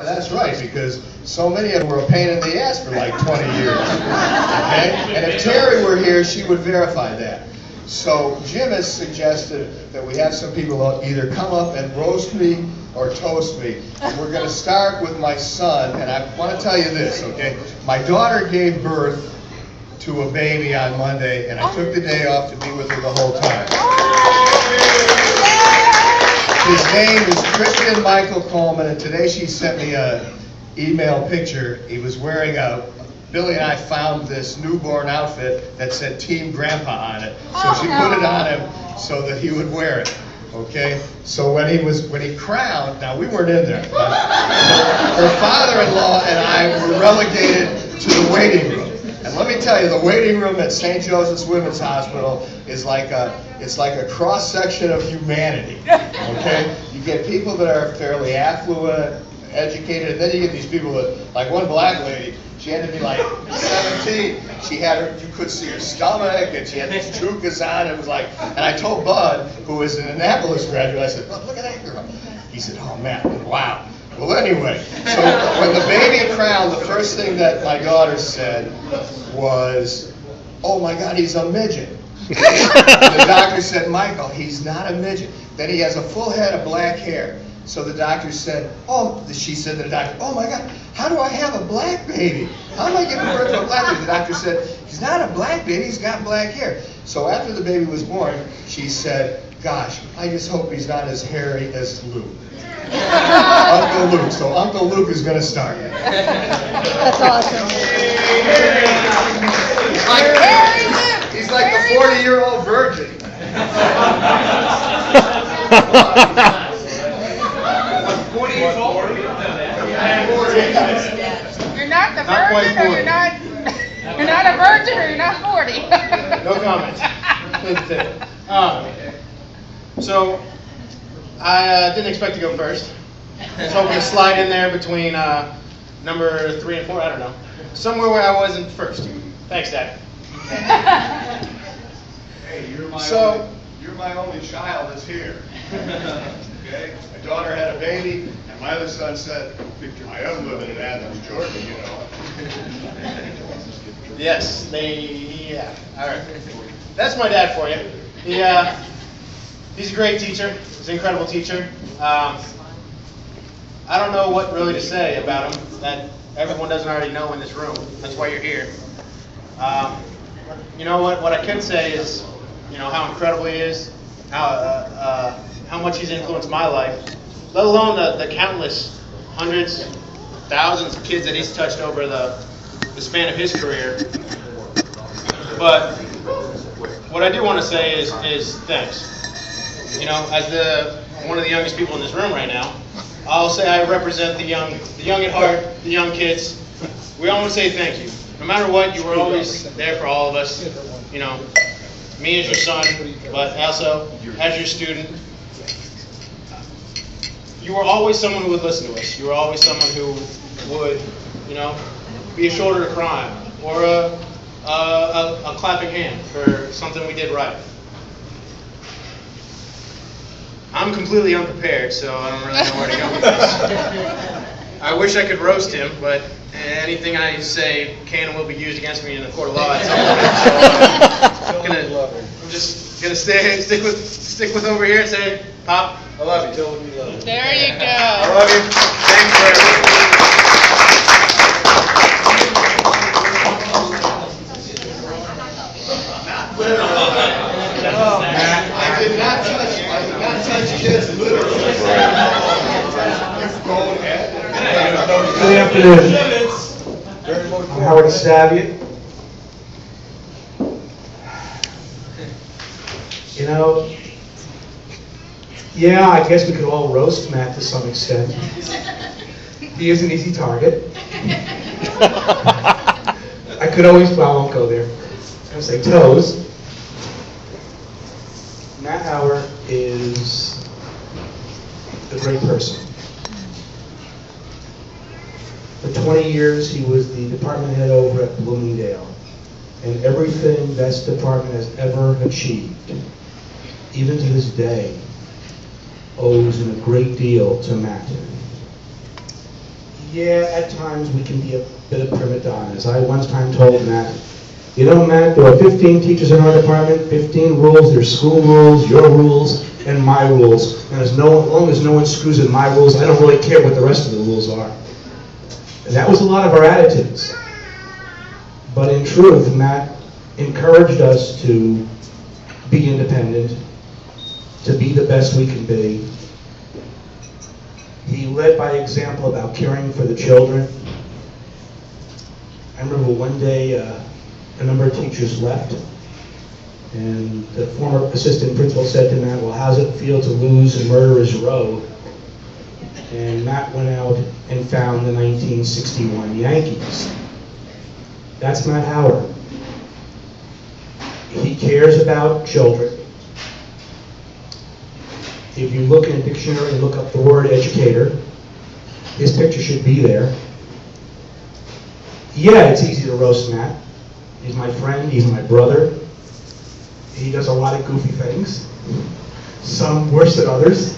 That's right, because so many of them were a pain in the ass for like 20 years. Okay? And if Terry were here, she would verify that. So Jim has suggested that we have some people either come up and roast me or toast me. We're going to start with my son, and I want to tell you this, okay? My daughter gave birth to a baby on Monday, and I took the day off to be with her the whole time. His name is Christian Michael Coleman, and today she sent me an email picture. He was wearing Billy and I found this newborn outfit that said Team Grandpa on it. So she put it on him so that he would wear it. Okay? So when he crowned, now we weren't in there, but her father-in-law and I were relegated to the waiting room. And let me tell you, the waiting room at St. Joseph's Women's Hospital is like a cross-section of humanity, okay? You get people that are fairly affluent, educated, and then you get these people that, like one black lady, she had to be like 17. You could see her stomach, and she had these tukas on. It was like, and I told Bud, who was an Annapolis graduate, I said, look at that girl. He said, oh man, wow. Well, anyway, so when the baby crowned, the first thing that my daughter said was, oh my God, he's a midget. The doctor said, Michael, he's not a midget. Then he has a full head of black hair. So the doctor said, she said to the doctor, oh my God, how do I have a black baby? How am I giving birth to a black baby? The doctor said, he's not a black baby, he's got black hair. So after the baby was born, she said, gosh, I just hope he's not as hairy as Luke. Uncle Luke. So Uncle Luke is going to start. That's awesome. He's like the 40-year-old virgin. You're not the virgin, or you're not a virgin, or you're not 40. No comments. So I didn't expect to go first. I was hoping to slide in there between number 3 and 4. I don't know, somewhere where I wasn't first. Thanks, Dad. Hey, you're my only child that's here. Okay? My daughter had a baby, and my other son said, I am living in Athens, Georgia, you know. Yes, yeah. All right. That's my dad for you. He's a great teacher. He's an incredible teacher. I don't know what really to say about him that everyone doesn't already know in this room. That's why you're here. You know what I can say is, how incredible he is, how much he's influenced my life, let alone the countless hundreds, thousands of kids that he's touched over the span of his career. But what I do want to say is thanks. As one of the youngest people in this room right now, I'll say I represent the young at heart, the young kids. We all want to say thank you. No matter what, you were always there for all of us. Me as your son, but also as your student. You were always someone who would listen to us. You were always someone who would, be a shoulder to cry on, or a clapping hand for something we did right. I'm completely unprepared, so I don't really know where to go with this. I wish I could roast him, but anything I say can and will be used against me in the court of law at some point. So I'm just gonna stick with over here and say, Pop, I love you. There you go. I love you. Thanks for everything. I did not touch kids literally. Go ahead. Good afternoon. I'm Howard Saviott. Yeah, I guess we could all roast Matt to some extent. He is an easy target. I could always, well, I won't go there. I was going to say toes. Matt Howard is a great person. For 20 years, he was the department head over at Bloomingdale. And everything that department has ever achieved, even to this day, owes a great deal to Matt. Yeah, at times we can be a bit of prima donnas. I once time told Matt, you know, Matt, there are 15 teachers in our department, 15 rules, there's school rules, your rules, and my rules. And as long as no one screws with my rules, I don't really care what the rest of the rules are. And that was a lot of our attitudes. But in truth, Matt encouraged us to be independent, to be the best we can be. He led by example about caring for the children. I remember one day a number of teachers left, and the former assistant principal said to Matt, well, how's it feel to lose a murderer's row? And Matt went out and found the 1961 Yankees. That's Matt Howard. He cares about children. If you look in a dictionary and look up the word educator, his picture should be there. Yeah, it's easy to roast Matt. He's my friend, he's my brother. He does a lot of goofy things, some worse than others.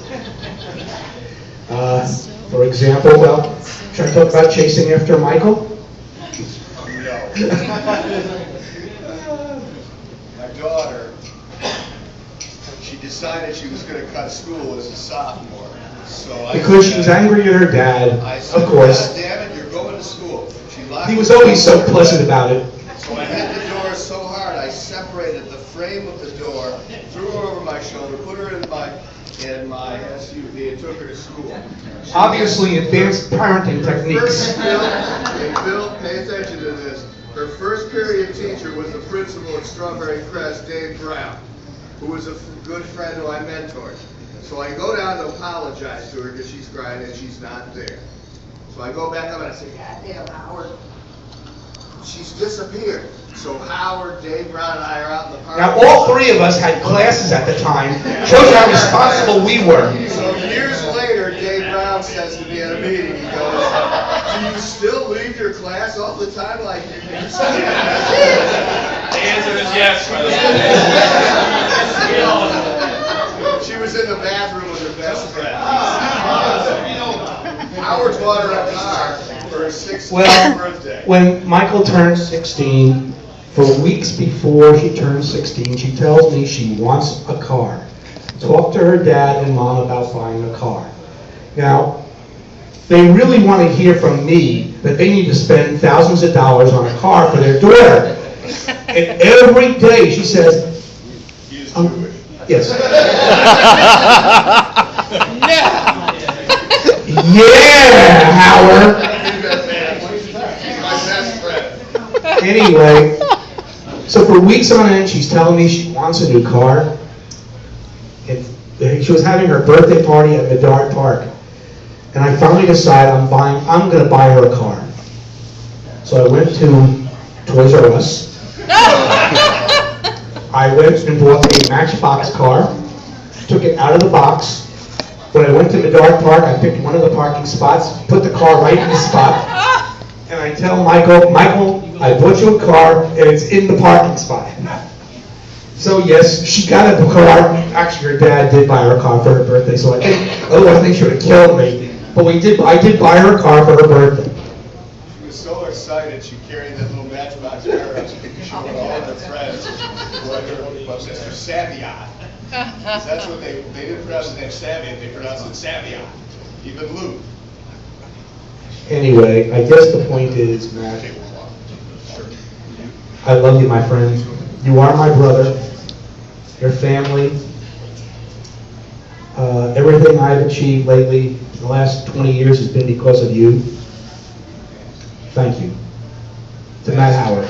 For example, well, should I talk about chasing after Michael? No. My daughter, she decided she was going to cut school as a sophomore. So Because she was angry at her dad, I said, of course. God damn it, you're going to school. She locked He was the always so door. pleasant about it. So I hit the door so hard, I separated the frame of the door, threw her over my shoulder, put her in my SUV, and took her to school. Obviously, advanced parenting techniques. Bill, pay attention to this. Her first period teacher was the principal at Strawberry Crest, Dave Brown, who was a good friend who I mentored. So I go down to apologize to her because she's crying and she's not there. So I go back up and I say, God damn, Howard. She's disappeared. So Howard, Dave Brown, and I are out in the park. Now, all three of us had classes at the time. Shows you how responsible we were. So years later, Dave Brown says to me at a meeting, he goes, do you still leave your class all the time like you used to? The answer is yes, by the way. She was in the bathroom with her best friend. Howard bought her a car for her 16th Well, birthday. when Michael turned 16, for weeks before she turned 16, she tells me she wants a car. Talk to her dad and mom about buying a car. Now, they really want to hear from me that they need to spend thousands of dollars on a car for their daughter. And every day she says, He is Jewish. yes. Yeah, Howard. He's my best friend. Anyway, so for weeks on end, she's telling me she wants a new car. And she was having her birthday party at Medard Park. And I finally decided I'm going to buy her a car. So I went to Toys R Us. I went and bought a Matchbox car, took it out of the box. When I went to Medard Park, I picked one of the parking spots, put the car right in the spot, and I tell Michael, I bought you a car, and it's in the parking spot. So yes, she got a car. Actually, her dad did buy her a car for her birthday, so I think, otherwise I think she would have killed me. But I did buy her a car for her birthday. She was so excited, she carried that little Matchbox car around. She showed all of her friends what Mr. Savion. That's what they didn't pronounce his name Savion, they pronounced it Savion. Even Luke. Anyway, I guess the point is, Matt, I love you, my friend. You are my brother. Your family. Everything I've achieved lately, the last 20 years, has been because of you. Thank you. To Matt Howard.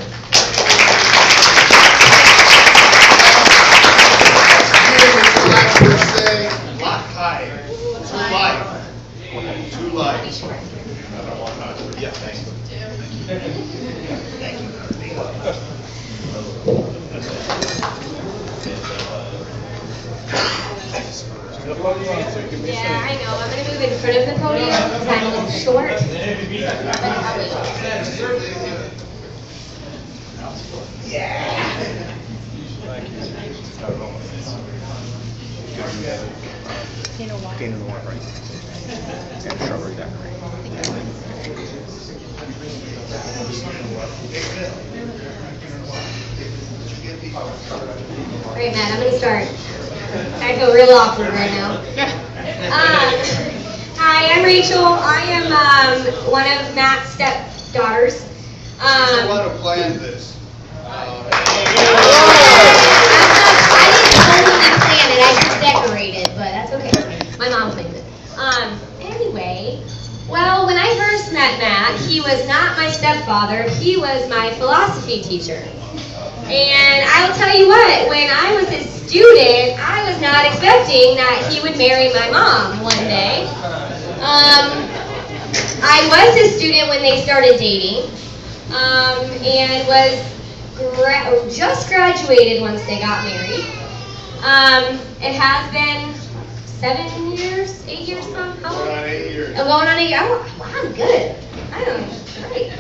To life. Yeah, thanks. Yeah, I know. I'm going to move in front of the podium because I'm a little short. You know why? Strawberry daiquiri. All right, Matt, I'm going to start. I feel real awkward right now. Hi, I'm Rachel. I am one of Matt's stepdaughters. She's the one who planned this. I didn't totally plan it. I just decorated, but that's okay. My mom planned it. Anyway, well, when I first met Matt, he was not my stepfather. He was my philosophy teacher. And I will tell you what, when I was his student, I was not expecting that he would marry my mom one day. I was his student when they started dating, and was just graduated once they got married. It has been 7 years, 8 years now? How long? Going on 8 years. I'm going on 8 years. Oh, wow, I'm good. I don't know. Great.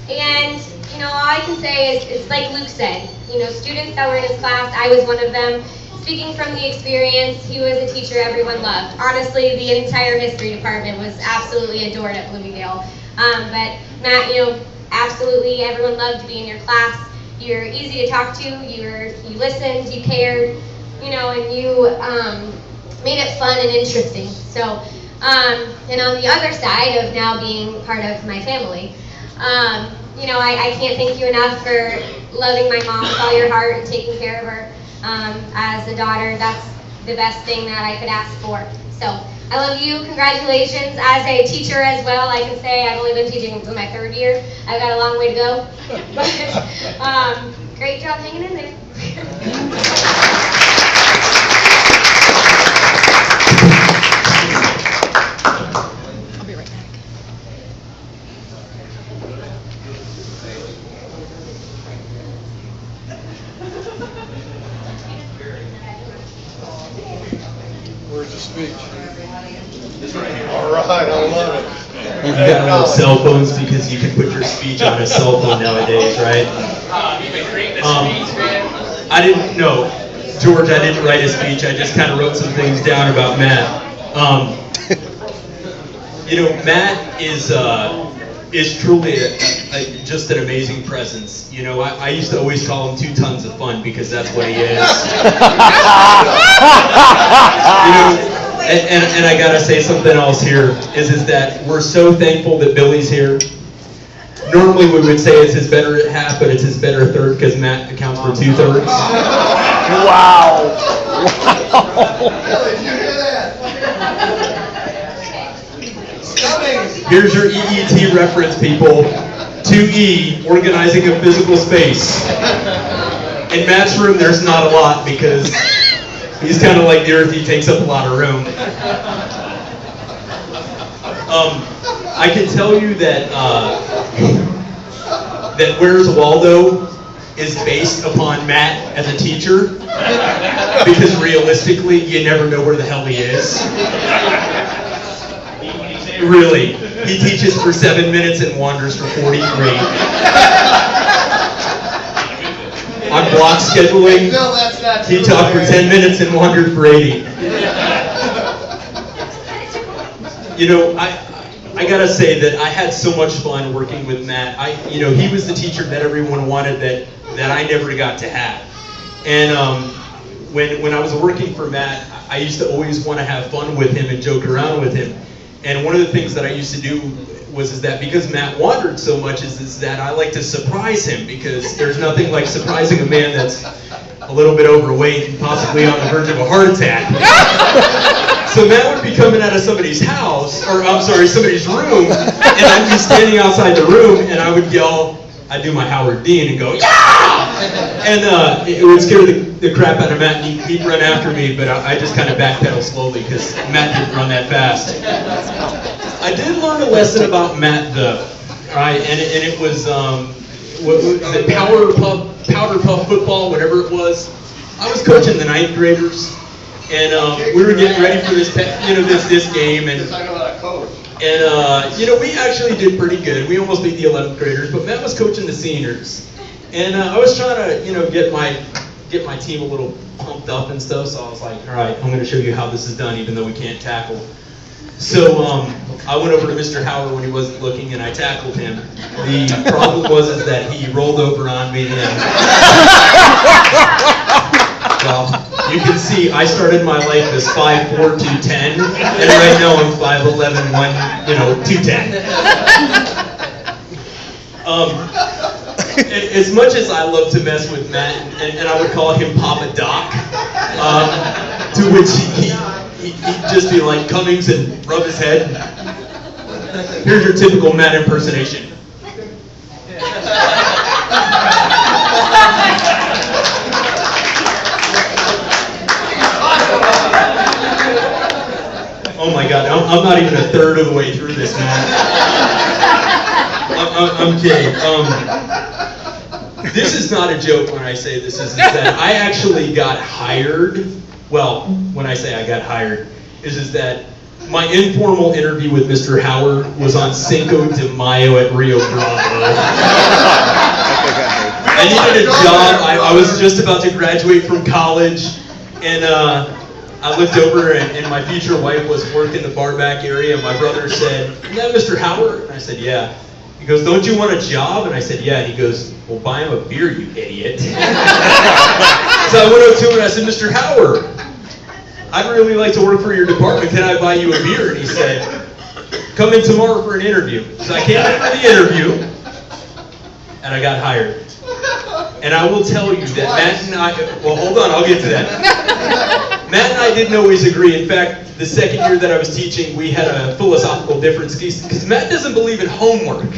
And, you know, all I can say is, it's like Luke said, you know, students that were in his class, I was one of them. Speaking from the experience, he was a teacher everyone loved. Honestly, the entire history department was absolutely adored at Bloomingdale. But Matt, you know, absolutely everyone loved to be in your class. You're easy to talk to. You listened, you cared, you know, and you made it fun and interesting. So, and on the other side of now being part of my family, you know, I can't thank you enough for loving my mom with all your heart and taking care of her. As a daughter, that's the best thing that I could ask for. So, I love you. Congratulations. As a teacher as well, I can say I've only been teaching for my 3rd year. I've got a long way to go. But, great job hanging in there. I'll be right back. Where's the speech? All right, I love it. You've got all cell phones because you can put your speech on a cell phone nowadays, right? I didn't know, George. I didn't write a speech. I just kind of wrote some things down about Matt. You know, Matt is truly just an amazing presence. You know, I used to always call him 2 tons of fun because that's what he is. You know, and I gotta say something else here is that we're so thankful that Billy's here. Normally we would say it's his better half, but it's his better third because Matt accounts for 2/3. Wow. Billy, did you hear that? Here's your EET reference, people. 2E, organizing a physical space. In Matt's room, there's not a lot because he's kind of like the earth, he takes up a lot of room. I can tell you that that Where's Waldo is based upon Matt as a teacher because realistically, you never know where the hell he is. Really, he teaches for 7 minutes and wanders for 43. On block scheduling, Bill, that's not he true, talked for Larry. 10 minutes and wandered for 80. You know, I gotta say that I had so much fun working with Matt. You know, he was the teacher that everyone wanted that I never got to have. And when I was working for Matt, I used to always want to have fun with him and joke around with him. And one of the things that I used to do was that because Matt wandered so much is that I like to surprise him because there's nothing like surprising a man that's a little bit overweight and possibly on the verge of a heart attack. So Matt would be coming out of somebody's house, or I'm sorry, somebody's room, and I'd be standing outside the room and I would yell, I'd do my Howard Dean and go, yeah! And it would scare the crap out of Matt, and he'd run after me, but I just kind of backpedal slowly because Matt didn't run that fast. I did learn a lesson about Matt though, right? And it was the powder puff football, whatever it was. I was coaching the 9th graders, and we were getting ready for this game, and Because I know how to coach. and you know, we actually did pretty good. We almost beat the 11th graders, but Matt was coaching the seniors, and I was trying to get my team a little pumped up and stuff. So I was like, all right, I'm going to show you how this is done, even though we can't tackle. So I went over to Mr. Howard when he wasn't looking, and I tackled him. The problem was is that he rolled over on me, and well, you can see I started my life as 5'4", 210, and right now I'm 5'11", 210. As much as I love to mess with Matt, and I would call him Papa Doc, to which he'd just be like Cummings and rub his head. Here's your typical Matt impersonation. Oh my God, I'm not even a third of the way through this, Matt. I'm kidding. This is not a joke when I say this, is that I actually got hired. Well, when I say I got hired, is that my informal interview with Mr. Howard was on Cinco de Mayo at Rio Bravo. I needed a job. I was just about to graduate from college, and I looked over, and my future wife was working the bar back area, and my brother said, "Isn't that Mr. Howard?" And I said, "Yeah." He goes, "Don't you want a job?" And I said, "Yeah." And he goes, "Well, buy him a beer, you idiot." So I went up to him and I said, "Mr. Howard, I'd really like to work for your department. Can I buy you a beer?" And he said, "Come in tomorrow for an interview." So I came in for the interview, and I got hired. And I will tell you that Matt and I, well, hold on, I'll get to that. Matt and I didn't always agree. In fact, the second year that I was teaching, we had a philosophical difference, because Matt doesn't believe in homework.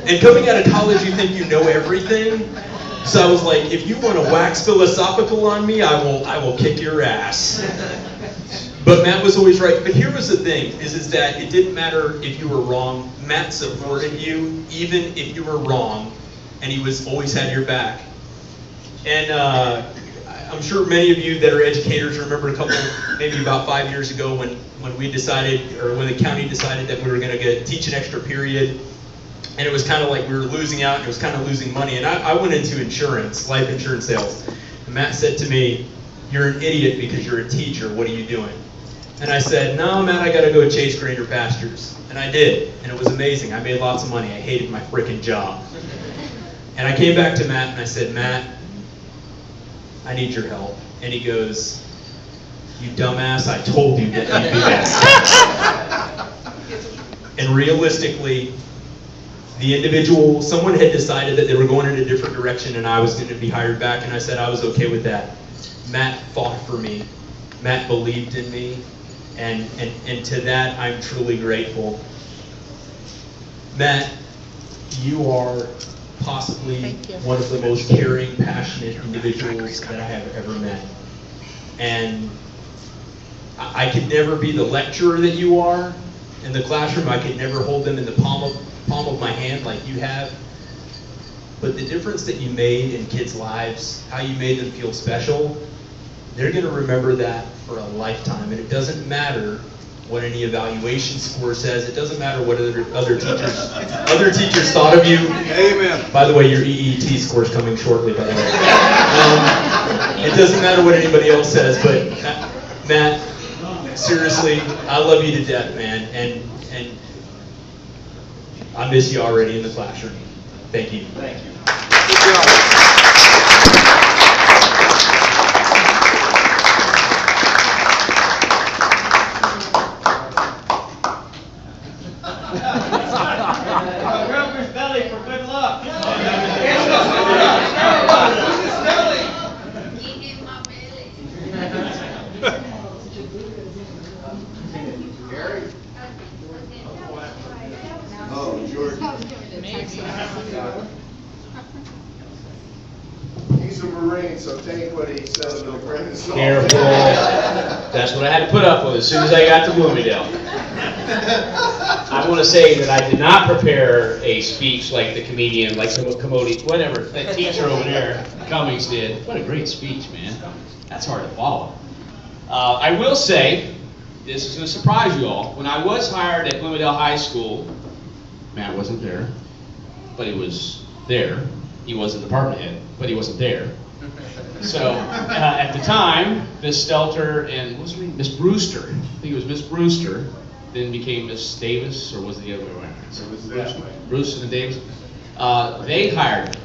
And coming out of college, you think you know everything. So I was like, if you want to wax philosophical on me, I will kick your ass. But Matt was always right. But here was the thing, is that it didn't matter if you were wrong. Matt supported you, even if you were wrong, and he always had your back. And I'm sure many of you that are educators remember maybe about 5 years ago when we decided, or when the county decided that we were going to teach an extra period. And it was kind of like we were losing out, and it was kind of losing money. And I went into insurance, life insurance sales. And Matt said to me, "You're an idiot because you're a teacher. What are you doing?" And I said, "No, Matt, I got to go chase greener pastures." And I did. And it was amazing. I made lots of money. I hated my frickin' job. And I came back to Matt and I said, "Matt, I need your help." And he goes, "You dumbass, I told you that you'd do that." And realistically, someone had decided that they were going in a different direction and I was going to be hired back, and I said I was okay with that. Matt fought for me. Matt believed in me, and to that I'm truly grateful. Matt, you are possibly one of the most caring, passionate individuals that I have ever met. And I could never be the lecturer that you are in the classroom. I could never hold them in the palm of my hand like you have. But the difference that you made in kids' lives, how you made them feel special, they're going to remember that for a lifetime. And it doesn't matter what any evaluation score says. It doesn't matter what other teachers thought of you. Amen. By the way, your EET score is coming shortly, by the way. It doesn't matter what anybody else says, but Matt, seriously, I love you to death, man, and I miss you already in the classroom. Thank you. Thank you. Grover's belly for good luck. Oh, George. He's a Marine, so take what he says with a grain of salt. Careful. That's what I had to put up with as soon as I got to Bloomingdale. I want to say that I did not prepare a speech like the comedian, like Commodity, whatever, that teacher over there, Cummings, did. What a great speech, man. That's hard to follow. I will say, this is going to surprise you all. When I was hired at Bloomingdale High School, Matt wasn't there, but he was there. He was the department head, but he wasn't there. So at the time, Miss Stelter and what was her name? Miss Brewster. I think it was Miss Brewster. then became Miss Davis, or was it the other way around? It was that way. Bruce and Davis. They hired me.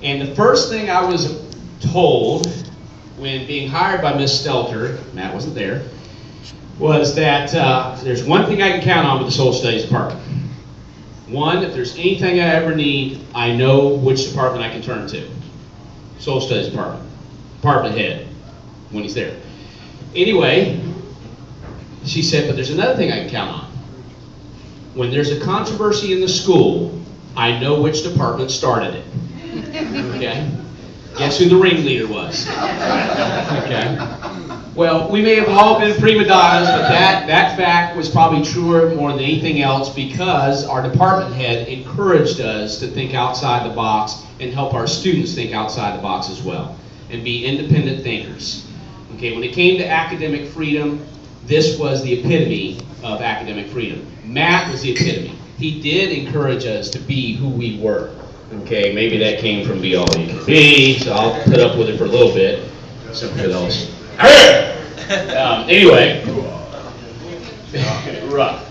And the first thing I was told when being hired by Miss Stelter, Matt wasn't there, was that there's one thing I can count on with the Social Studies Department. One, if there's anything I ever need, I know which department I can turn to. Social Studies Department. Department head, when he's there. Anyway, she said, but there's another thing I can count on. When there's a controversy in the school, I know which department started it. Okay? Guess who the ringleader was? Okay? Well, we may have all been prima donnas, but that fact was probably truer more than anything else because our department head encouraged us to think outside the box and help our students think outside the box as well and be independent thinkers. Okay, when it came to academic freedom, this was the epitome of academic freedom. Matt was the epitome. He did encourage us to be who we were. Okay, maybe that came from Be All You Can Be, so I'll put up with it for a little bit. Some of those. Anyway, rough.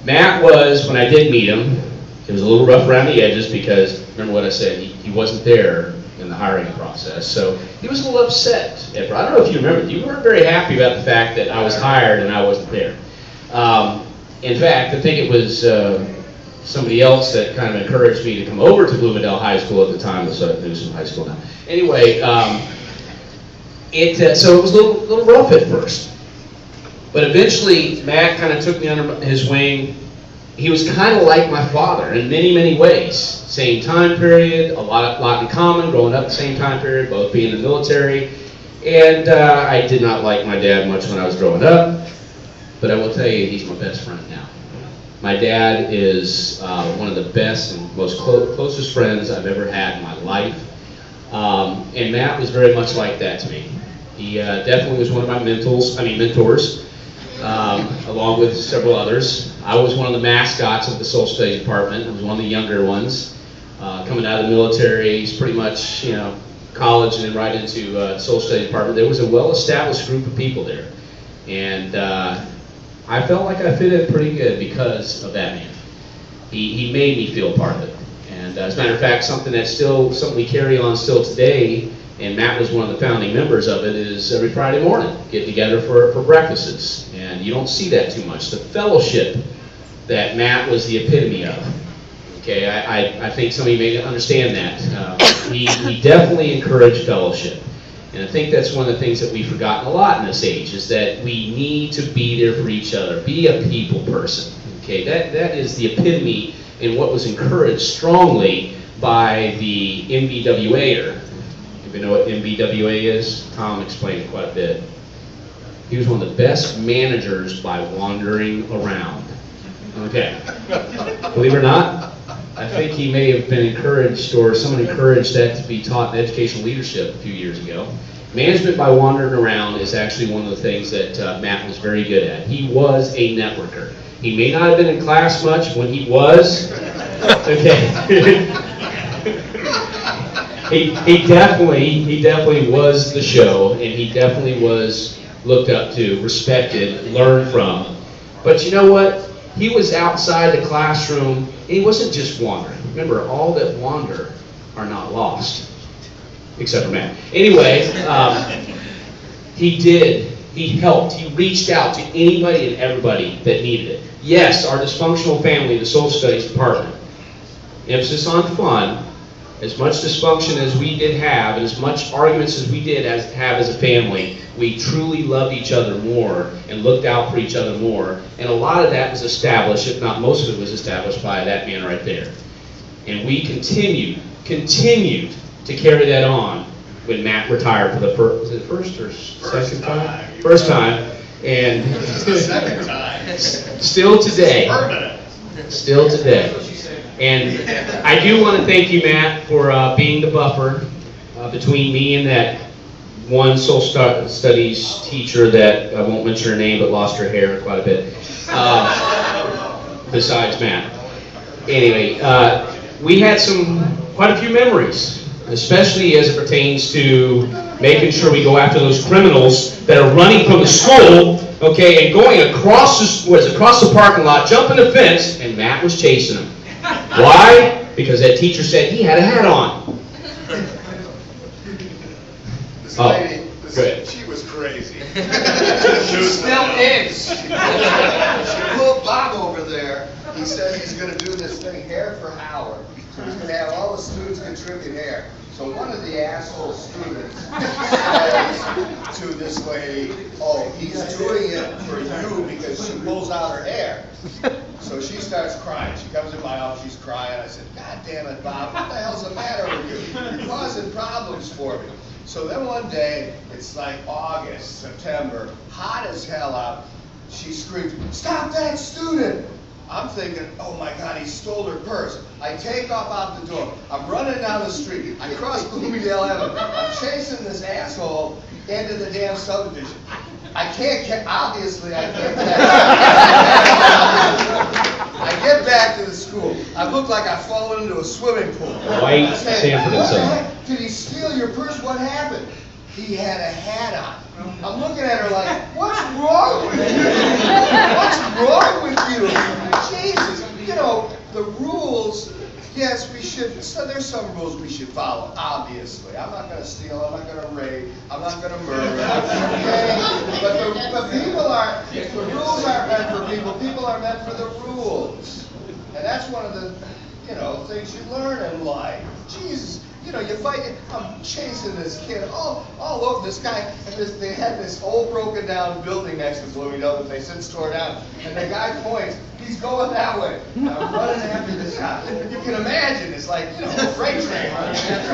Matt was, when I did meet him, it was a little rough around the edges because, remember what I said, he wasn't there in the hiring process, so he was a little upset. I don't know if you remember, you weren't very happy about the fact that I was hired and I wasn't there. In fact, I think it was somebody else that kind of encouraged me to come over to Bloomingdale High School at the time. It was Newsom High School now. Anyway, so it was a little rough at first. But eventually, Matt kind of took me under his wing. He was kind of like my father in many, many ways. Same time period, a lot in common, growing up the same time period, both being in the military. And I did not like my dad much when I was growing up. But I will tell you, he's my best friend now. My dad is one of the best and most closest friends I've ever had in my life. And Matt was very much like that to me. He definitely was one of my mentors, along with several others. I was one of the mascots of the Social Studies Department. I was one of the younger ones. Coming out of the military, he's pretty much, college and then right into the Social Studies Department. There was a well-established group of people there. And I felt like I fit in pretty good because of that man. He made me feel part of it. And as a matter of fact, something we carry on still today, and Matt was one of the founding members of it, is every Friday morning, get together for breakfasts. And you don't see that too much. The fellowship that Matt was the epitome of. Okay, I think some of you may understand that. He definitely encouraged fellowship. And I think that's one of the things that we've forgotten a lot in this age, is that we need to be there for each other. Be a people person. Okay, that is the epitome and what was encouraged strongly by the MBWA-er. If you know what MBWA is, Tom explained it quite a bit. He was one of the best managers by wandering around. Okay, believe it or not, I think he may have been encouraged, or someone encouraged that to be taught in educational leadership a few years ago. Management by wandering around is actually one of the things that Matt was very good at. He was a networker. He may not have been in class much when he was. Okay. he definitely was the show, and he definitely was looked up to, respected, learned from. But you know what? He was outside the classroom, and he wasn't just wandering. Remember, all that wander are not lost, except for Matt. Anyway, he helped, he reached out to anybody and everybody that needed it. Yes, our dysfunctional family, the Social Studies Department, emphasis on fun, as much dysfunction as we did have, and as much arguments as we did have as a family, we truly loved each other more and looked out for each other more. And a lot of that was established, if not most of it was established by that man right there. And we continued to carry that on when Matt retired for the first or second time? First time. And Second time. Still today. Still today. And I do want to thank you, Matt, for being the buffer between me and that one social studies teacher that I won't mention her name but lost her hair quite a bit, besides Matt. Anyway, we had quite a few memories, especially as it pertains to making sure we go after those criminals that are running from the school Okay, and going across the parking lot, jumping the fence, and Matt was chasing him. Why? Because that teacher said he had a hat on. This Oh, lady, good. she was crazy. Still is. She pulled Bob over there. He said he's going to do this thing, Hair for Howard. So he's going to have all the students contribute hair. So one of the asshole students says to this lady, oh, he's doing it for you because she pulls out her hair. So she starts crying. She comes in my office, she's crying. I said, God damn it, Bob, what the hell's the matter with you? You're causing problems for me. So then one day, it's like August, September, hot as hell out. She screams, stop that student! I'm thinking, oh my God, he stole her purse. I take off out the door. I'm running down the street. I cross Bloomingdale Avenue. I'm chasing this asshole into the damn subdivision. I can't, obviously I can't catch him. I get back to the school. I look like I've fallen into a swimming pool. White I say, Sanford and what the Son. heck? Did he steal your purse? What happened? He had a hat on. I'm looking at her like, what's wrong with you? What's wrong with you? Jesus, you know, the rules, yes, we should, so there's some rules we should follow, obviously. I'm not going to steal, I'm not going to rape, I'm not going to murder, okay? But people are, the rules aren't meant for people, people are meant for the rules. And that's one of the, you know, things you learn in life. Jesus. You know, you fight, I'm chasing this kid all over this guy, and they had this old broken down building next to Bloomingdale that they since tore down, and the guy points, he's going that way. And I'm running after this guy. You can imagine, it's like, you know, a freight train running after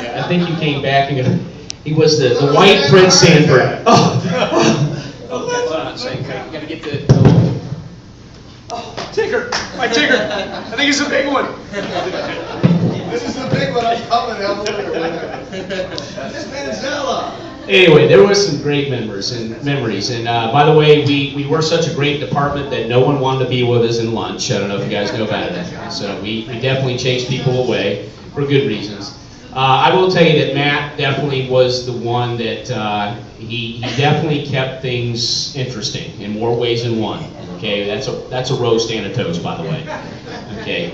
Yeah, I think you came back and he was the white Prince Sanford. Hold on a second, you gotta get the... Tigger! My Tigger! I think it's a big one. This is the big one, I'm coming, I'm over here. This Manzella. Anyway, there was some great memories, and by the way, we were such a great department that no one wanted to be with us in lunch. I don't know if you guys know about it. So we definitely chased people away for good reasons. I will tell you that Matt definitely was the one that he definitely kept things interesting in more ways than one. Okay, that's a roast and a toast, by the way. Okay,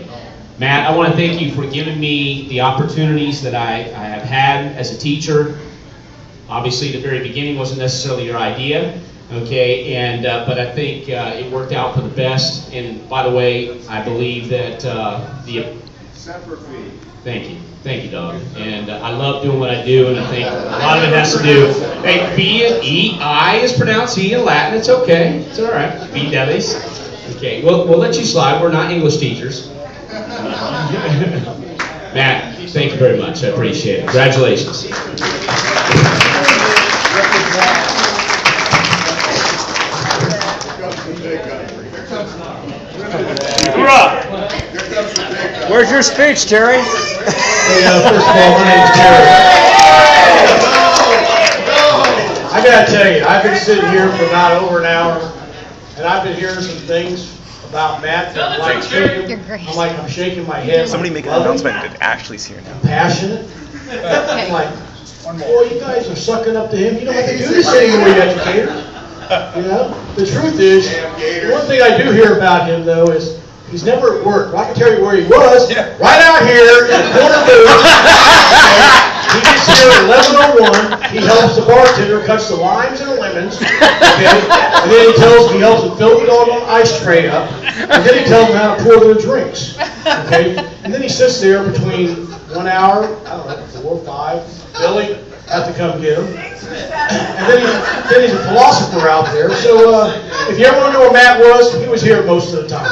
Matt, I want to thank you for giving me the opportunities that I have had as a teacher. Obviously, the very beginning wasn't necessarily your idea, okay, and but I think it worked out for the best. And by the way, I believe that the Semper Fi. Thank you, dog. And I love doing what I do, and I think a lot of it has to do. Hey, B-E-I is pronounced E in Latin. It's okay. It's all right. Fidelis. Okay. We'll let you slide. We're not English teachers. Matt, thank you very much. I appreciate it. Congratulations. Where's your speech, Terry? Hey, first of all, my name's Terry. I gotta tell you, I've been sitting here for about over an hour, and I've been hearing some things about Matt that I'm like shaking. I'm shaking my head. Somebody make an announcement that Ashley's here now. Passionate. I'm like, boy, you guys are sucking up to him. You don't have to do this anymore, you educators. You know, the truth is, the one thing I do hear about him though is he's never at work. I can tell you where he was. Right out here in the corner booth. He gets here at 11:01. He helps the bartender cuts the limes and the lemons. Okay, and then he helps them fill the doggone ice tray up. And then he tells them how to pour their drinks. Okay, and then he sits there between 1 hour, I don't know, 4 or 5. Billy have to come get him. And then he's a philosopher out there. So if you ever want to know where Matt was, he was here most of the time.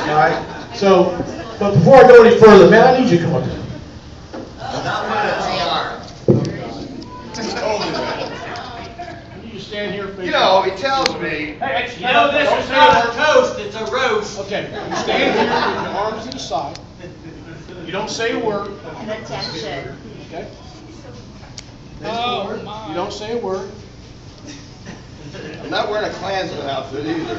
All right. So, but before I go any further, Matt, I need you to come up here. You stand here. You know, he tells me. Hey, You know this is not a toast, it's a roast. Okay, you stand here with your arms to the side. You don't say a word. And attention. Okay? Oh, my. You don't say a word. I'm not wearing a Klansman outfit either.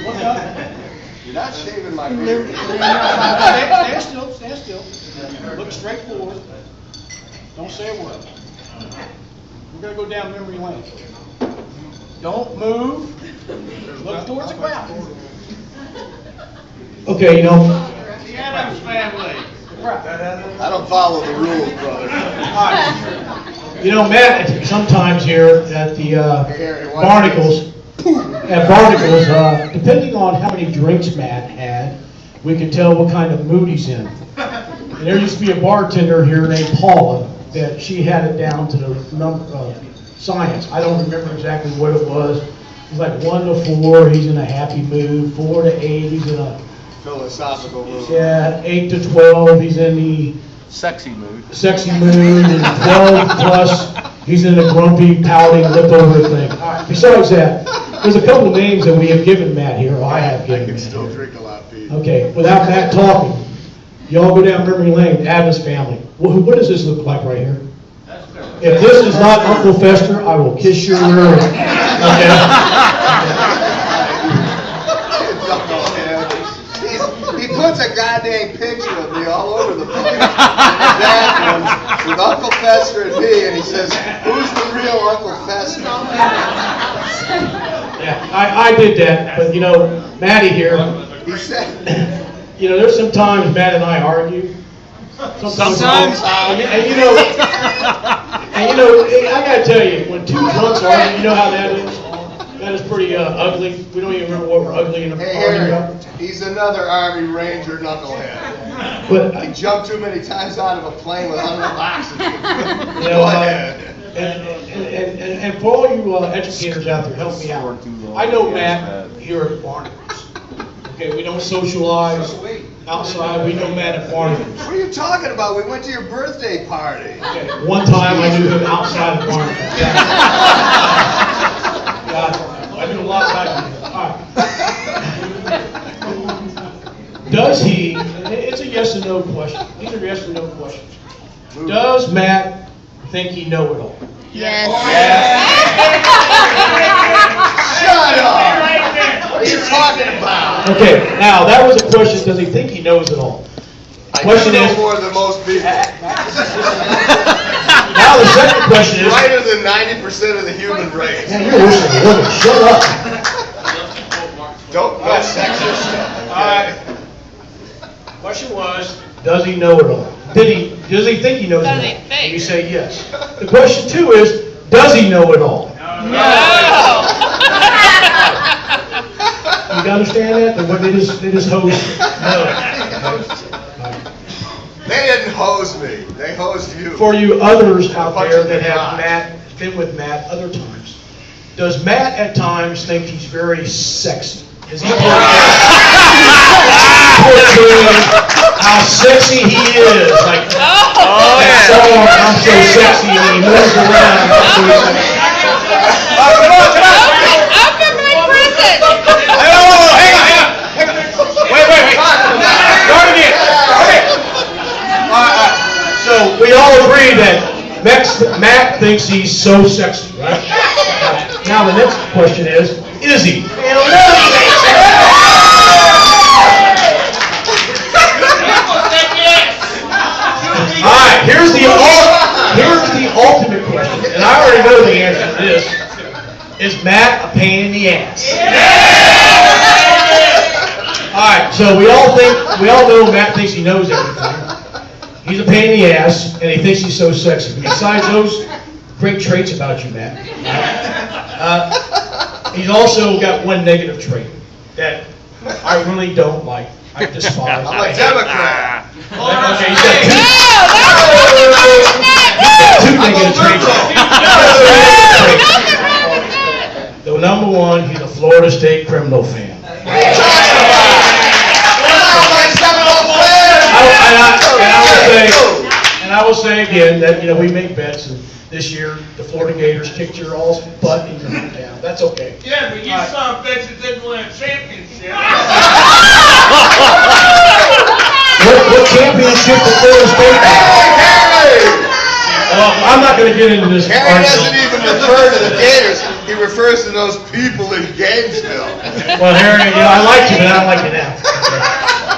Look up. You're not shaving my beard. Stand still, stand still. Look straight forward. Don't say a word. We're gonna go down memory lane. Don't move. Look towards the crowd. Okay, you know, The Adams family. I don't follow the rules, brother. Alright. you know, Matt, sometimes here at the Harry, why- Barnacles, depending on how many drinks Matt had, we can tell what kind of mood he's in. And there used to be a bartender here named Paula that she had it down to the number science. I don't remember exactly what it was. It's like 1 to 4, he's in a happy mood. 4 to 8, he's in a Philosophical rules. 8 to 12, he's in the Sexy mood. sexy mood, and 12 plus, he's in a grumpy, pouting, lip-over thing. Besides that, there's a couple of names that we have given Matt here, or I have I given can Matt still here. drink a lot, Pete. Okay, without Matt talking, y'all go down memory lane, the Adams family. What does this look like right here? If this is not Uncle Fester, I will kiss your rear end. He puts a goddamn picture of me all over the place in the bathroom with Uncle Fester and me, and he says, "Who's the real Uncle Fester?" Yeah, I did that, but you know, Matty here, He said, you know, there's some times Matt and I argue. Sometimes? And you know, I gotta tell you, when two drunks argue, you know how that is? That is pretty ugly. We don't even remember what we're ugly in "Hey, arguing Harry, about. he's another Army Ranger knucklehead. But, He jumped too many times out of a plane without enough oxygen." you know, Go ahead. and for all you educators out there, help me out. I know Matt here at Barnacles. Okay, we don't socialize outside. We know Matt at Barnacles. What are you talking about? We went to your birthday party. Okay, one time I knew him outside of Barnacles. Yeah, I knew a lot about you. All right. Does he, it's a yes or no question. These are yes or no questions. Does Matt think he know it all? Yes. Shut up! What are you talking about? Okay, now that was a question, does he think he knows it all? I Question do know is, more than most people. now the second question is, Brighter than 90% of the human race. man, you're worse than a woman, shut up. Don't sexist stuff. All right. Question was, Does he know it all? Does he think he knows it all? Does he think? And you say yes. The question two is, does he know it all? You understand that? That what they just hosed? No. They didn't hose me. They hosed you. For you others out there that have been with Matt other times, does Matt at times think he's very sexy? Is he portraying how sexy he is? Like, that song, I'm so sexy, and he moves around. I'm so sexy. Open my present. hang on. Wait. Start again. Okay. So we all agree that Matt thinks he's so sexy, right? Now the next question is he? All right, here's the ultimate question, and I already know the answer to this. Is Matt a pain in the ass? All right, so we all know Matt thinks he knows everything. He's a pain in the ass, and he thinks he's so sexy. Besides those great traits about you, Matt, he's also got one negative trait that I really don't like. I despise. I'm a Democrat. Okay, he's got two negative traits. The number one, he's a Florida State criminal fan. And I will say again that, you know, we make bets, and this year the Florida Gators kicked your all's butt in your hometown. That's okay. Yeah, but you saw bitches didn't win a championship. What championship did Florida State win? Well, I'm not going to get into this. Harry doesn't even refer to the Gators. He refers to those people in Gainesville. Well, Harry, you know, I liked you, but I don't like you now.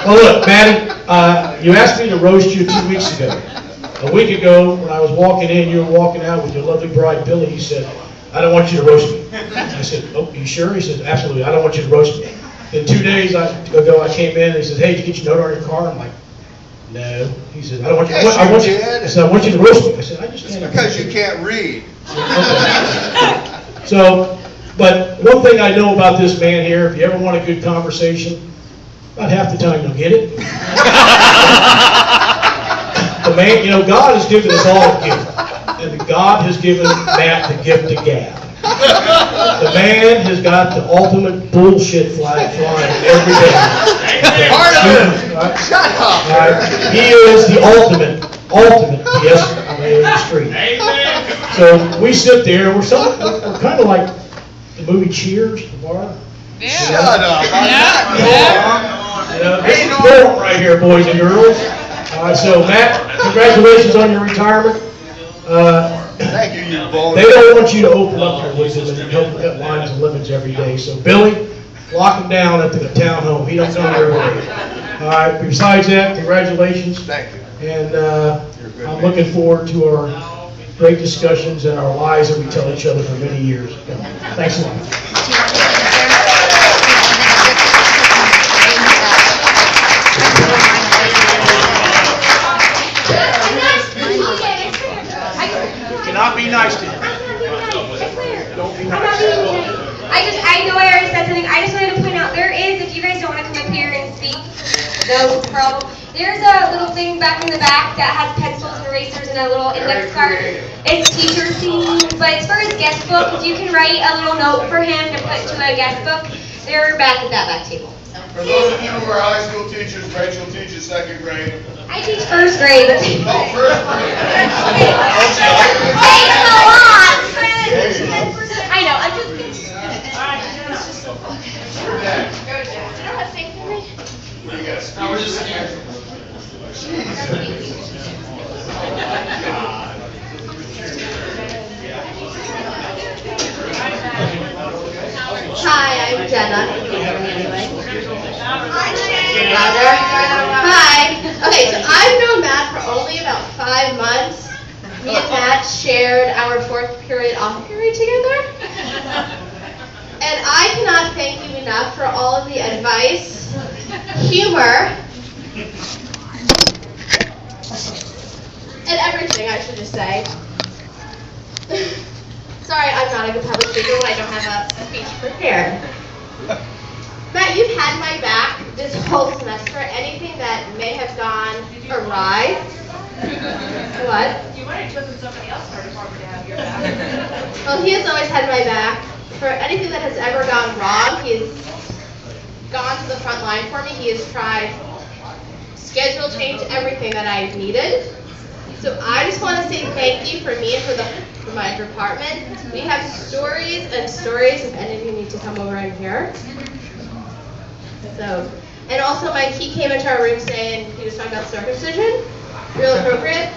Well, look, Maddie, you asked me to roast you 2 weeks ago. A week ago, when I was walking in, you were walking out with your lovely bride, Billy, you said, I don't want you to roast me. I said, oh, you sure? He said, absolutely, I don't want you to roast me. Then 2 days ago, I came in, and he said, hey, did you get your note on your car? I'm like, no. He said, I don't want you Yes, I want you you. did. I said, I want you to roast me. I said, I just It's can't. because you can't read. So, but one thing I know about this man here, if you ever want a good conversation, about half the time you'll get it. The man, you know, God has given us all a gift. And God has given Matt the gift to gab. The man has got the ultimate bullshit flag flying every day. Part of it. Shut up. All right? He is the ultimate BS on the street. So we sit there, we're kind of like the movie Cheers, the bar. Shut up. Hey, no, right here, boys and girls. So Matt, congratulations on your retirement. Thank you, you bull. They don't want you to open up your wisdom and help cut lines and limits every day. So Billy, lock him down at the townhome. He don't know your way. All right. Besides that, congratulations. Thank you. And I'm looking forward to our great discussions and our lies that we tell each other for many years. Thanks a lot. Cannot be nice to him. Don't be nice. I know I already said something. I just wanted to point out, there is, if you guys don't want to come up here and speak, no problem. There's a little thing back in the back that has pencils and erasers and a little index card. It's teacher themed, but as far as guest book, if you can write a little note for him to put to a guest book, they're back at that back table. For those of you who are high school teachers, Rachel teaches second grade. I teach first grade, but Oh, first grade. Hey, come on! I know, I'm just kidding. You're next. You don't have to say for me? What do you got? Hi, I'm Jenna. Hi. Okay, so I've known Matt for only about 5 months. Me and Matt shared our 4th period off period together. And I cannot thank you enough for all of the advice, humor, and everything, I should just say. Sorry, I'm not a good public speaker when I don't have a speech prepared. Matt, you've had my back this whole semester. Anything that may have gone awry. What? You might have chosen somebody else in our department to have your back. Well, he has always had my back. For anything that has ever gone wrong, he has gone to the front line for me. He has tried schedule change, everything that I've needed. So I just want to say thank you for me and for my department. We have stories and stories if any of you need to come over and hear. So, and also he came into our room saying he was talking about circumcision. Real appropriate.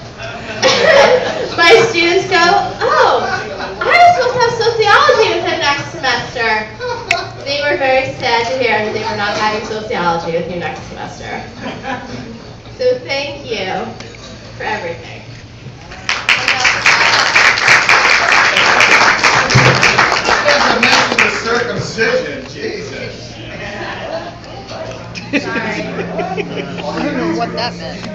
My students go, oh, I was supposed to have sociology with him next semester. They were very sad to hear that they were not having sociology with you next semester. So thank you for everything. Doesn't mention the circumcision, Jesus. Sorry. I don't know what that meant.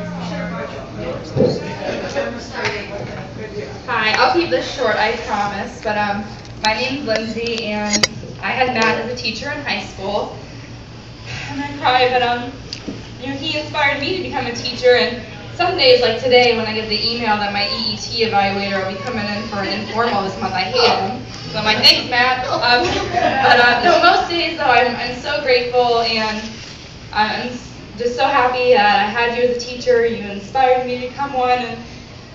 Hi, I'll keep this short, I promise. But my name's Lindsay, and I had Matt as a teacher in high school. And I cry, but he inspired me to become a teacher. And some days, like today, when I get the email that my EET evaluator will be coming in for an informal this month, I hate him. So I'm like, thanks, Matt. No, most days though, I'm so grateful, and I'm just so happy that I had you as a teacher. You inspired me to become one, and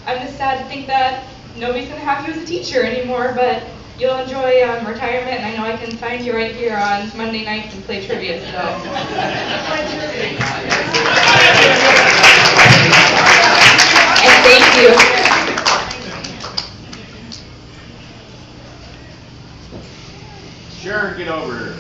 I'm just sad to think that nobody's going to have you as a teacher anymore, but you'll enjoy retirement, and I know I can find you right here on Monday nights and play trivia, so. And thank you. Sure, get over here.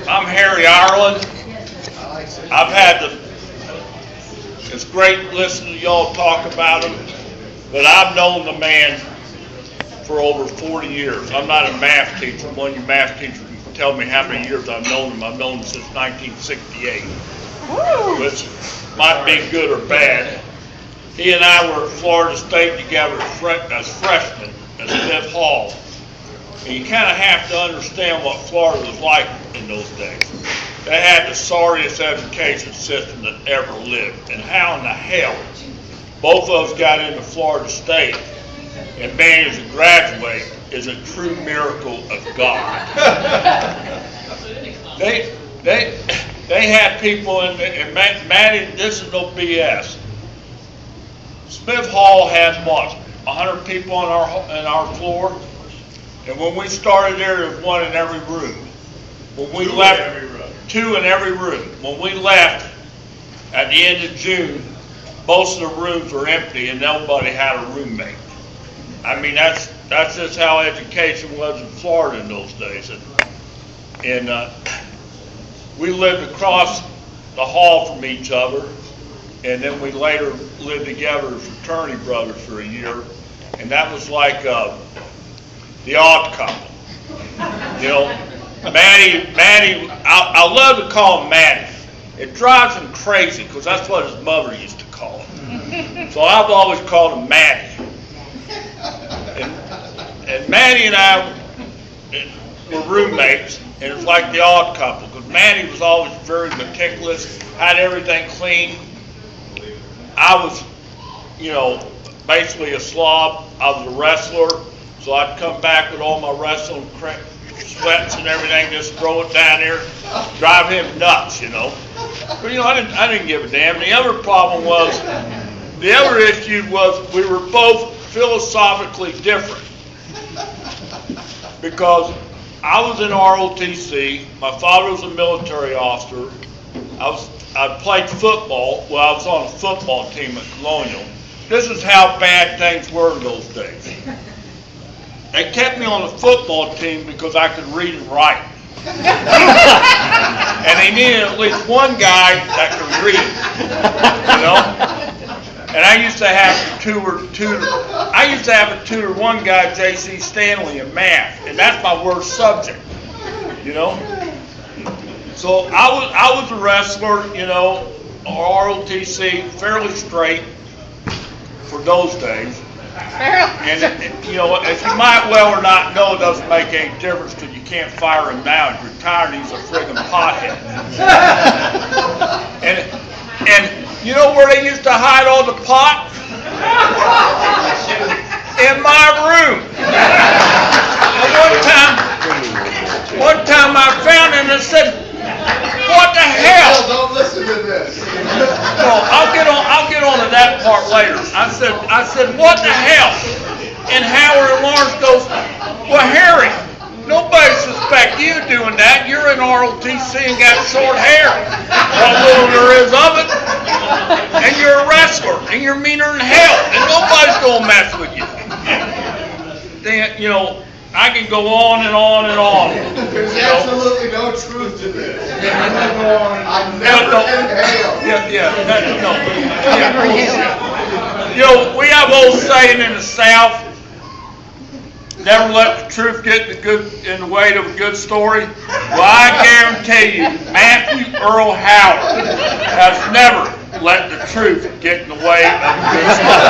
I'm Harry Ireland. I've had it's great listening to y'all talk about him, but I've known the man for over 40 years. I'm not a math teacher. One of you math teachers can tell me how many years I've known him. I've known him since 1968, which might be good or bad. He and I were at Florida State together as freshmen at Smith Hall. And you kind of have to understand what Florida was like in those days. They had the sorriest education system that ever lived. And how in the hell both of us got into Florida State and managed to graduate is a true miracle of God. They had people in the, and Maddie, this is no BS. Smith Hall had what, 100 people on our floor? And when we started there was one in every room. When we left, 2 in every room. When we left at the end of June, most of the rooms were empty and nobody had a roommate. I mean, that's just how education was in Florida in those days. And we lived across the hall from each other, and then we later lived together as fraternity brothers for a year, and that was like the odd couple. You know, Maddie, I love to call him Maddie. It drives him crazy because that's what his mother used to call him. So I've always called him Maddie. And Maddie and I were roommates, and it was like the odd couple because Maddie was always very meticulous, had everything clean. I was, you know, basically a slob. I was a wrestler, so I'd come back with all my wrestling sweats and everything, just throw it down there, drive him nuts, you know. But you know, I didn't give a damn. The other problem was, the other issue was we were both philosophically different. Because I was in ROTC, my father was a military officer, I played football, well I was on a football team at Colonial. This is how bad things were in those days. They kept me on the football team because I could read and write. And they needed at least one guy that could read, you know? And I used to have a tutor, one guy, J.C. Stanley, in math, and that's my worst subject, you know? So I was a wrestler, you know, ROTC, fairly straight for those days. And you know, as you might well or not know, it doesn't make any difference because you can't fire him now. He's retired and he's a friggin' pothead. And you know where they used to hide all the pot? In my room. And one time I found it and I said, "What the hell?" Don't listen to this. Well, I'll get on to that part later. I said, "What the hell?" And Howard and Lawrence goes, "Well, Harry, nobody suspects you doing that. You're in ROTC and got short hair. What little there is of it. And you're a wrestler, and you're meaner than hell, and nobody's gonna mess with you." Then, you know, I can go on and on and on. There's absolutely no truth to this. I've never inhaled. You know, we have old saying in the South, never let the truth get in the way of a good story. Well, I guarantee you, Matthew Earl Howard has never let the truth get in the way of a good story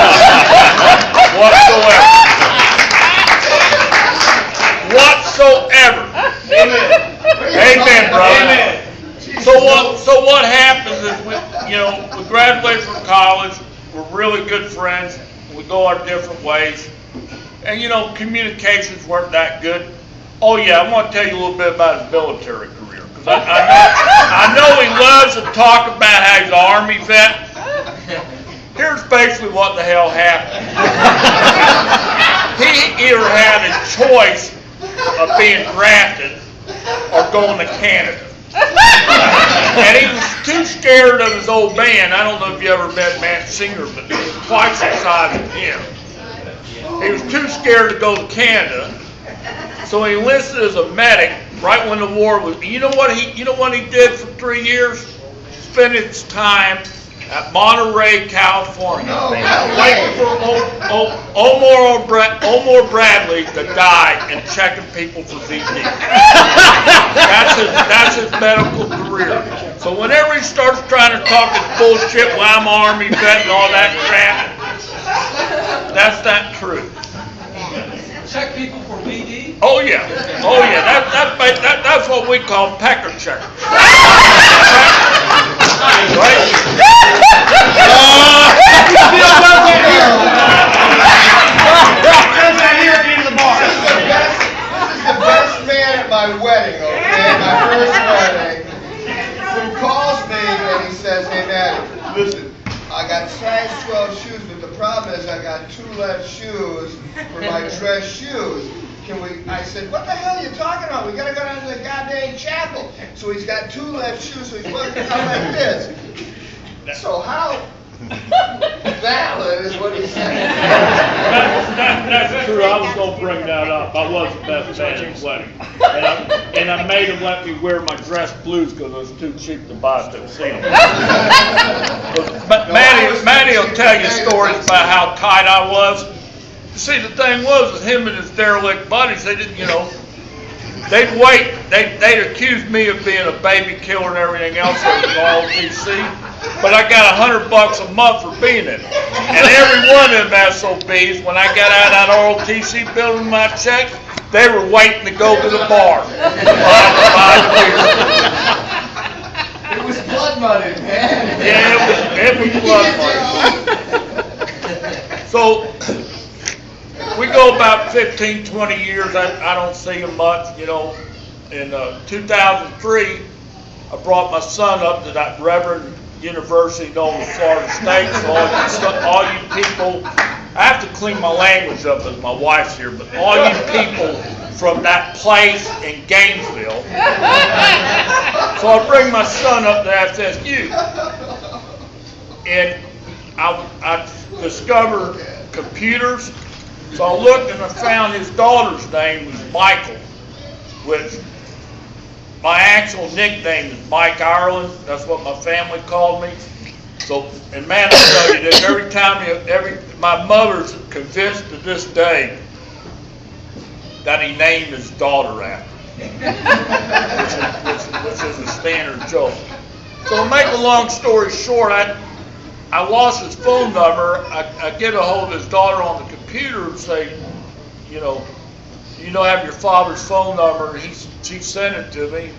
whatsoever. Amen, brother. Amen. So what happens is we graduate from college. We're really good friends. We go our different ways. And you know, communications weren't that good. Oh yeah, I want to tell you a little bit about his military career. Because I know he loves to talk about how he's an Army vet. Here's basically what the hell happened. He either had a choice of being drafted or going to Canada. And he was too scared of his old band. I don't know if you ever met Matt Singer, but he was twice the size of him. He was too scared to go to Canada, so he enlisted as a medic right when the war was. You know what he did for 3 years? Spent his time at Monterey, California, waiting for Omar Bradley to die and checking people for VD. That's his medical career. So whenever he starts trying to talk this bullshit, well, I'm Army vet and all that crap, that's not true. Check people for VD? Oh yeah. That's what we call pecker check. Right? This is the best man at my wedding, okay? My first wedding. Who calls me and he says, hey man, listen, I got size 12 shoes, but the problem is I got 2 left shoes for my dress shoes. I said, what the hell are you talking about? We gotta go down to the goddamn chapel. So he's got 2 left shoes, so he's walking out like this. So how valid is what he's saying? That's true. I was going to bring that up. I was the best man at the wedding. And I made him let me wear my dress blues because it was too cheap to buy at the casino. But Manny will tell you stories about how tight I was. See, the thing was him and his derelict buddies, they didn't, they'd wait. They'd accuse me of being a baby killer and everything else at the ROTC. But I got $100 a month for being in it. And every one of them SOBs, when I got out of that ROTC building my check, they were waiting to go to the bar. It was blood money, man. Yeah, it was blood money. So we go about 15, 20 years. I don't see him much, In 2003, I brought my son up to that Reverend University known as Florida State. So all you people, I have to clean my language up as my wife's here, but all you people from that place in Gainesville. So I bring my son up to FSU. And I discovered computers. So I looked and I found his daughter's name was Michael, which my actual nickname is Mike Ireland. That's what my family called me. So, and man, I'll tell you this, my mother's convinced to this day that he named his daughter after me, which is a standard joke. So to make a long story short, I lost his phone number. I get a hold of his daughter on the computer and say, have your father's phone number. And she sent it to me.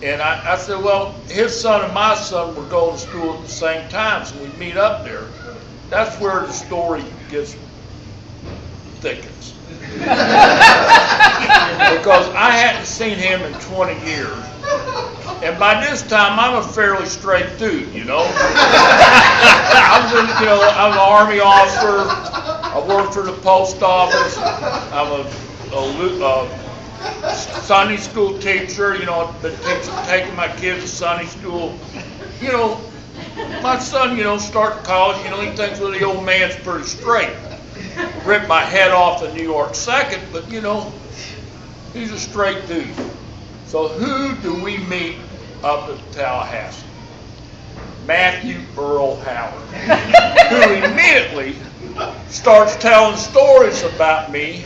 And I said, well, his son and my son were going to school at the same time, so we meet up there. That's where the story thickens. Because I hadn't seen him in 20 years. And by this time, I'm a fairly straight dude, I'm an Army officer. I work for the post office. I'm a Sunday school teacher. I've been taking my kids to Sunday school. My son, starting college, he thinks, well, the old man's pretty straight. Ripped my head off the New York Second, but, he's a straight dude. So who do we meet up at Tallahassee? Matthew Earl Howard, who immediately starts telling stories about me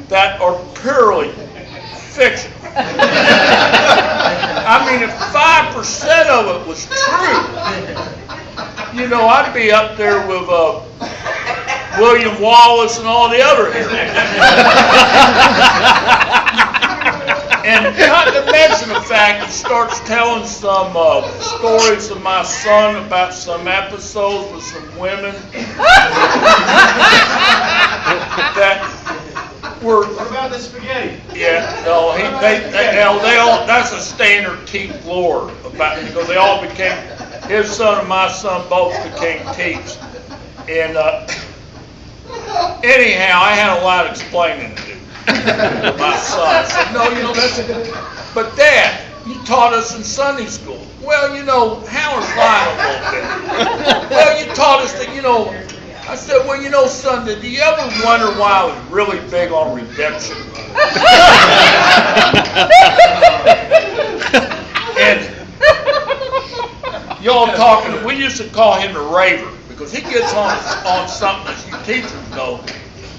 that are purely fiction. I mean, if 5% of it was true, I'd be up there with William Wallace and all the other heroes. And not to mention the fact he starts telling some stories of my son about some episodes with some women that were. What about the spaghetti? Yeah, no, that's a standard teep lore about because they all became his son and my son both became teeps. And anyhow, I had a lot of explaining to do. My son. I said, no, but Dad, you taught us in Sunday school. Well, you know, Howard's lying a little bit. Well, you taught us that, you know, I said, well, you know, son, did you ever wonder why I was really big on redemption? And y'all talking, we used to call him the raver because he gets on something, as you teachers know,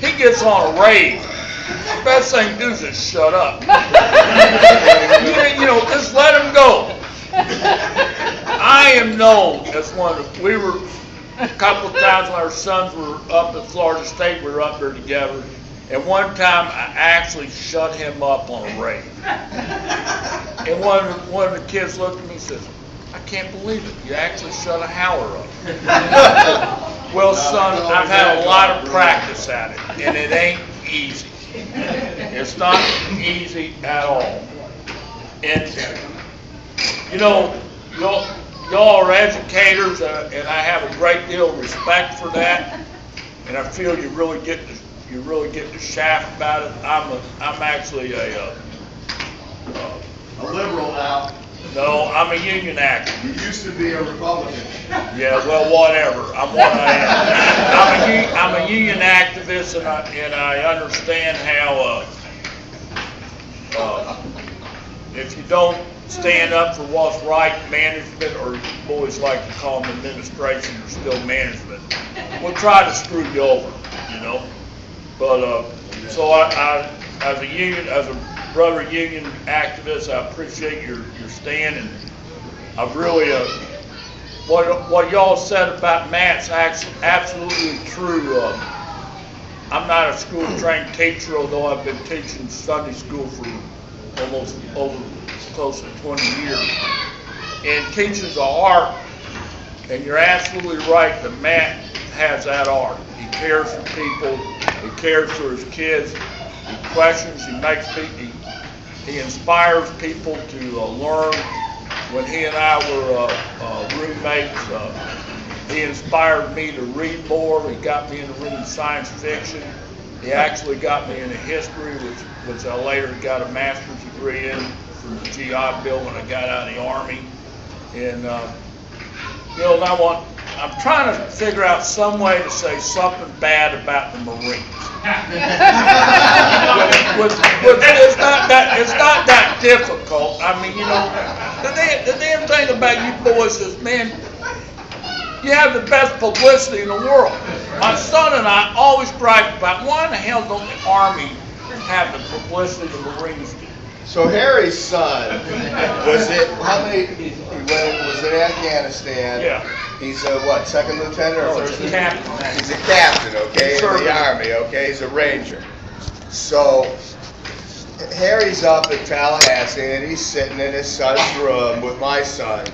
he gets on a rave. The best thing to do is just shut up. You know, just let him go. I am known as one of, we were, a couple of times when our sons were up at Florida State, we were up there together, and one time I actually shut him up on a rave. And one of the kids looked at me and says, I can't believe it, you actually shut a howler up. Well, son, I've had a lot of practice at it, and it ain't easy. It's not easy at all. And, you know, y'all are educators, and I have a great deal of respect for that. And I feel you really get the shaft about it. I'm actually a liberal now. No, I'm a union activist. You used to be a Republican. Yeah, well, whatever. I'm what I am. I'm a union activist, and I understand how if you don't stand up for what's right, management, or boys like to call them administration, or still management, will try to screw you over, you know. But so I as a brother union activist, I appreciate your stand, and I've really what y'all said about Matt's absolutely true. I'm not a school trained teacher, although I've been teaching Sunday school for almost close to 20 years. And teaching's an art, and you're absolutely right that Matt has that art. He cares for people, he cares for his kids, he questions, he makes people, he inspires people to learn. When he and I were roommates, he inspired me to read more. He got me into reading science fiction. He actually got me into history, which I later got a master's degree in from the GI Bill when I got out of the Army. And you know, I'm trying to figure out some way to say something bad about the Marines. It's not that difficult. I mean, you know, the damn thing about you boys is, man, you have the best publicity in the world. My son and I always gripe about why in the hell don't the Army have the publicity the Marines do? So Harry's son was in Afghanistan. Yeah. He's a what, second lieutenant or first He's a lieutenant? captain. He's a captain, okay, in the Army, okay, he's a Ranger. So Harry's up at Tallahassee and he's sitting in his son's room with my son.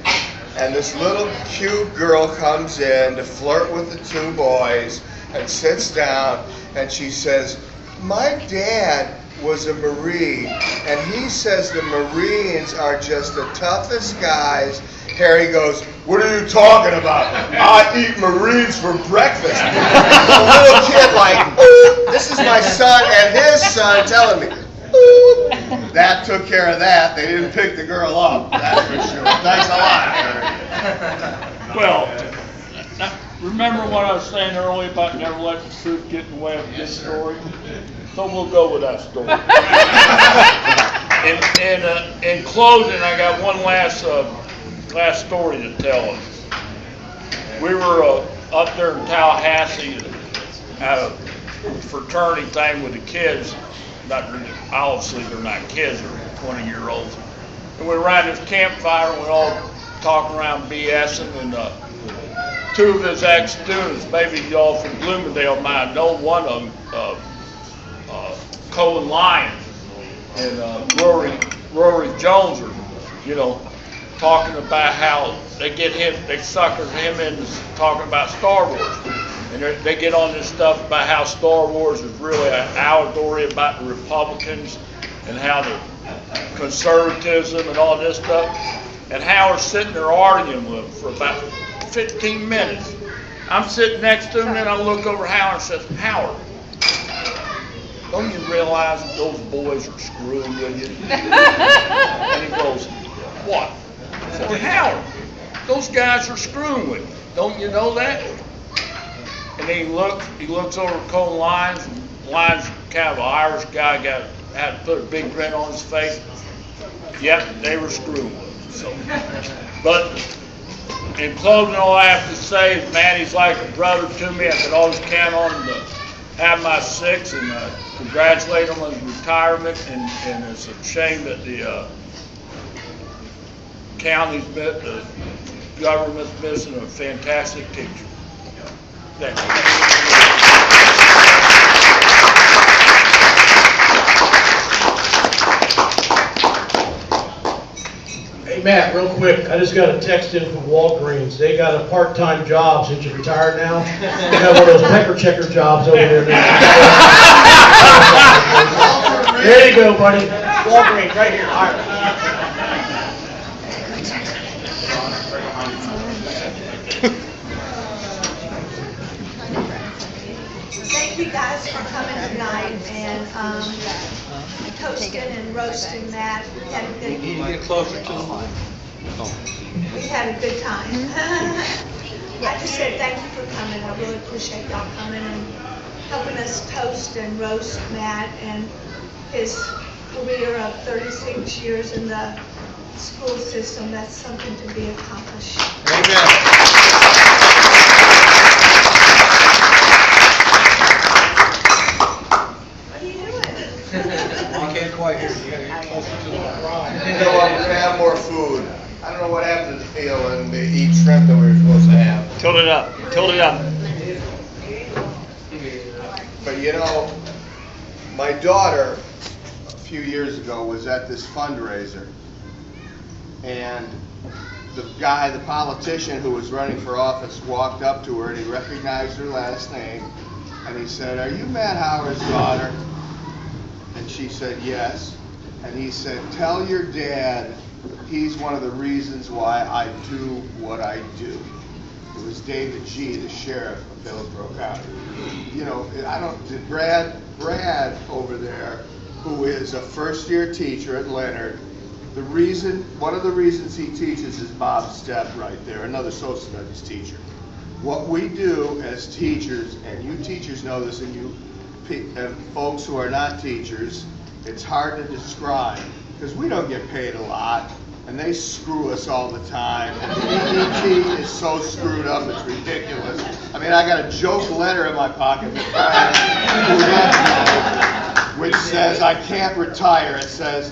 And this little cute girl comes in to flirt with the two boys and sits down and she says, my dad was a Marine and he says the Marines are just the toughest guys. Harry goes, what are you talking about? I eat Marines for breakfast. The little kid like, ooh, this is my son and his son telling me, ooh. That took care of that. They didn't pick the girl up, that's for sure. Thanks a lot, Harry. Well, remember what I was saying earlier about never let the truth get in the way of a good story? So we'll go with that story. In closing, I got one last story to tell us. We were up there in Tallahassee at a fraternity thing with the kids. Obviously, they're not kids, they're 20-year-olds. And we were around this campfire and we all talking around BSing, and two of his ex-students, maybe y'all from Bloomingdale might know one of them, Colin Lyons and Rory Jones are, you know, talking about how they suckered him into talking about Star Wars. And they get on this stuff about how Star Wars is really an allegory about the Republicans and how the conservatism and all this stuff. And Howard's sitting there arguing with him for about 15 minutes. I'm sitting next to him and I look over Howard and says, Howard, don't you realize that those boys are screwing with you? And he goes, what? Fort Howard. Those guys are screwing with you. Don't you know that? And then he looks over Cole Lyons. Lyons, kind of an Irish guy, had to put a big grin on his face. Yep, they were screwing with him. So, but in closing, all I have to say is Manny's like a brother to me. I could always count on him to have my six, and congratulate him on his retirement. And it's a shame that the the government's missing a fantastic teacher. Thank you. Hey Matt, real quick, I just got a text in from Walgreens. They got a part-time job since you're retired now. They got one of those pecker checker jobs over there now. There you go, buddy. Walgreens, right here. All right. Thank you guys for coming tonight and toasting and roasting Matt. We had a good, Get closer to the mic. we had a good time. I just said thank you for coming. I really appreciate y'all coming and helping us toast and roast Matt and his career of 36 years in the school system. That's something to be accomplished. I can't quite hear you. You gotta get closer to the mic. Go up and have more food. I don't know what happened to the field and they eat shrimp that we were supposed to have. Tilt it up. Tilt it up. But you know, my daughter, a few years ago, was at this fundraiser. And the guy, the politician who was running for office, walked up to her and he recognized her last name. And he said, "Are you Matt Howard's daughter?" And she said, "Yes." And he said, "Tell your dad he's one of the reasons why I do what I do." It was David G., the sheriff of Hillsborough County. You know, Brad over there, who is a first-year teacher at Leonard, one of the reasons he teaches is Bob Stepp right there, another social studies teacher. What we do as teachers, and you teachers know this, and you folks who are not teachers, it's hard to describe, because we don't get paid a lot, and they screw us all the time. And DET is so screwed up, it's ridiculous. I mean, I got a joke letter in my pocket, which says, "I can't retire." It says,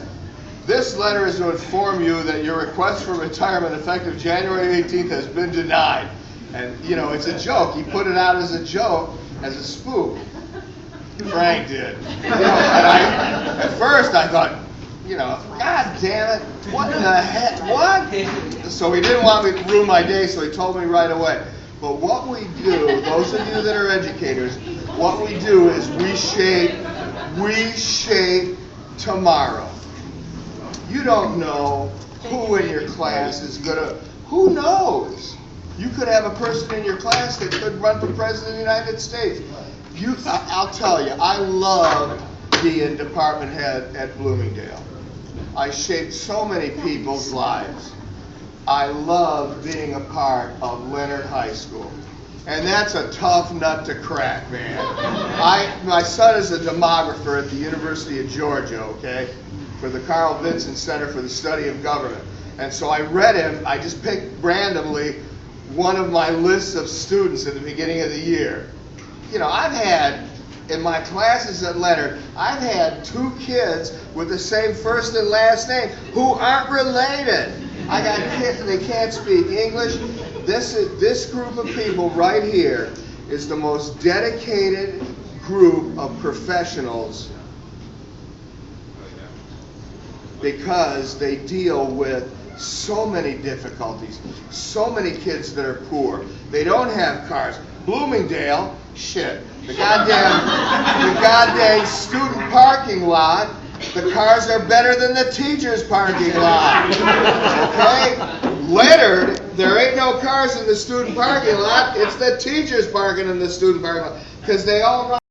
"This letter is to inform you that your request for retirement effective January 18th has been denied." And, you know, it's a joke. He put it out as a joke, as a spook. Frank did. You know, and at first I thought, you know, God damn it, what the heck, what? So he didn't want me to ruin my day, so he told me right away. But what we do, those of you that are educators, what we do is we shape tomorrow. You don't know who in your class is gonna, who knows? You could have a person in your class that could run for president of the United States. I'll tell you, I love being department head at Bloomingdale. I shaped so many people's lives. I love being a part of Leonard High School. And that's a tough nut to crack, man. My son is a demographer at the University of Georgia, okay, for the Carl Vinson Center for the Study of Government. And so I read him, I just picked randomly one of my lists of students at the beginning of the year. You know, I've had, in my classes at Leonard, I've had 2 kids with the same first and last name who aren't related. I got kids and they can't speak English. This group of people right here is the most dedicated group of professionals because they deal with so many difficulties, so many kids that are poor. They don't have cars. Bloomingdale, shit, the goddamn student parking lot, the cars are better than the teachers' parking lot. Okay? Leonard, there ain't no cars in the student parking lot, it's the teachers parking in the student parking lot, because they all run